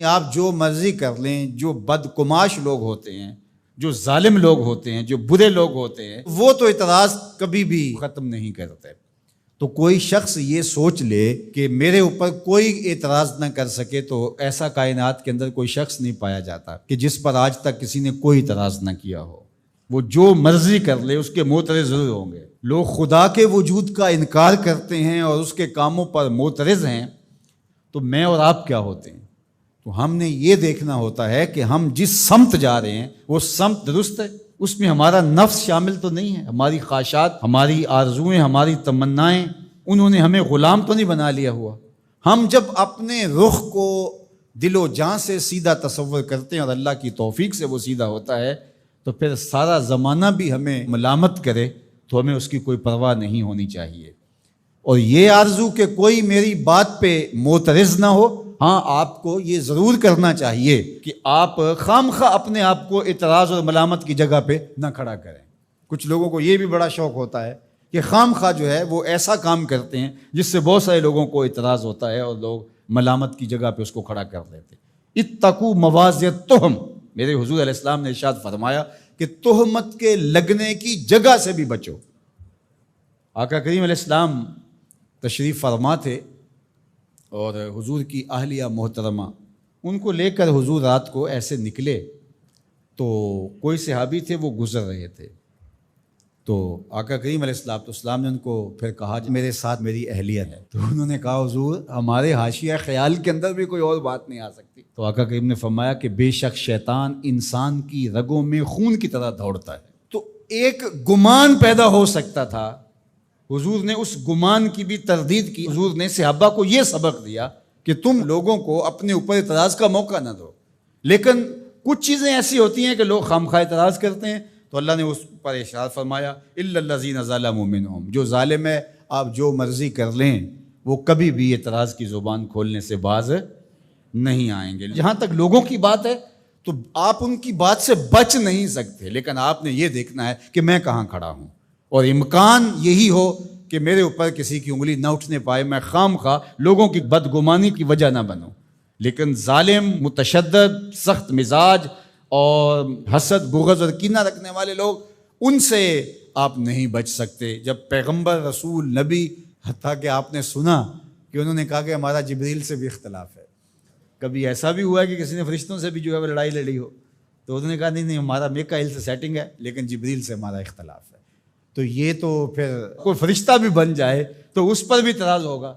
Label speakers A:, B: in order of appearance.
A: آپ جو مرضی کر لیں، جو بدگماش لوگ ہوتے ہیں، جو ظالم لوگ ہوتے ہیں، جو برے لوگ ہوتے ہیں، وہ تو اعتراض کبھی بھی ختم نہیں کرتے۔ تو کوئی شخص یہ سوچ لے کہ میرے اوپر کوئی اعتراض نہ کر سکے، تو ایسا کائنات کے اندر کوئی شخص نہیں پایا جاتا کہ جس پر آج تک کسی نے کوئی اعتراض نہ کیا ہو۔ وہ جو مرضی کر لے اس کے معترض ضرور ہوں گے۔ لوگ خدا کے وجود کا انکار کرتے ہیں اور اس کے کاموں پر معترض ہیں، تو میں اور آپ کیا ہوتے ہیں؟ تو ہم نے یہ دیکھنا ہوتا ہے کہ ہم جس سمت جا رہے ہیں وہ سمت درست ہے، اس میں ہمارا نفس شامل تو نہیں ہے، ہماری خواہشات، ہماری آرزوئیں، ہماری تمنائیں، انہوں نے ہمیں غلام تو نہیں بنا لیا ہوا۔ ہم جب اپنے رخ کو دل و جان سے سیدھا تصور کرتے ہیں اور اللہ کی توفیق سے وہ سیدھا ہوتا ہے، تو پھر سارا زمانہ بھی ہمیں ملامت کرے تو ہمیں اس کی کوئی پرواہ نہیں ہونی چاہیے۔ اور یہ آرزو کہ کوئی میری بات پہ معترض نہ ہو، ہاں آپ کو یہ ضرور کرنا چاہیے کہ آپ خام خواہ اپنے آپ کو اعتراض اور ملامت کی جگہ پہ نہ کھڑا کریں۔ کچھ لوگوں کو یہ بھی بڑا شوق ہوتا ہے کہ خام خواہ جو ہے وہ ایسا کام کرتے ہیں جس سے بہت سارے لوگوں کو اعتراض ہوتا ہے اور لوگ ملامت کی جگہ پہ اس کو کھڑا کر دیتے ہیں۔ اتقوا مواضع التہم، میرے حضور علیہ السلام نے ارشاد فرمایا کہ تہمت کے لگنے کی جگہ سے بھی بچو۔ آقا کریم علیہ السلام تشریف فرما تھے اور حضور کی اہلیہ محترمہ ان کو لے کر حضور رات کو ایسے نکلے، تو کوئی صحابی تھے وہ گزر رہے تھے، تو آقا کریم علیہ السلام نے ان کو پھر کہا میرے ساتھ میری اہلیہ ہے، تو انہوں نے کہا حضور ہمارے حاشیہ خیال کے اندر بھی کوئی اور بات نہیں آ سکتی۔ تو آقا کریم نے فرمایا کہ بے شک شیطان انسان کی رگوں میں خون کی طرح دوڑتا ہے۔ تو ایک گمان پیدا ہو سکتا تھا، حضور نے اس گمان کی بھی تردید کی۔ حضور نے صحابہ کو یہ سبق دیا کہ تم لوگوں کو اپنے اوپر اعتراض کا موقع نہ دو، لیکن کچھ چیزیں ایسی ہوتی ہیں کہ لوگ خامخواہ اعتراض کرتے ہیں، تو اللہ نے اس پر ارشاد فرمایا الا الذین ظلموا منہم، جو ظالم ہے آپ جو مرضی کر لیں وہ کبھی بھی اعتراض کی زبان کھولنے سے باز نہیں آئیں گے۔ جہاں تک لوگوں کی بات ہے تو آپ ان کی بات سے بچ نہیں سکتے، لیکن آپ نے یہ دیکھنا ہے کہ میں کہاں کھڑا ہوں، اور امکان یہی ہو کہ میرے اوپر کسی کی انگلی نہ اٹھنے پائے، میں خام خواہ لوگوں کی بدگمانی کی وجہ نہ بنوں۔ لیکن ظالم، متشدد، سخت مزاج اور حسد، بغض اور کینہ رکھنے والے لوگ، ان سے آپ نہیں بچ سکتے۔ جب پیغمبر، رسول، نبی، حتیٰ کہ آپ نے سنا کہ انہوں نے کہا کہ ہمارا جبریل سے بھی اختلاف ہے، کبھی ایسا بھی ہوا ہے کہ کسی نے فرشتوں سے بھی جو ہے وہ لڑائی لڑی ہو، تو انہوں نے کہا نہیں ہمارا میکائیل سے سیٹنگ ہے لیکن جبریل سے ہمارا اختلاف ہے، تو یہ تو پھر کوئی فرشتہ بھی بن جائے تو اس پر بھی اعتراض ہوگا۔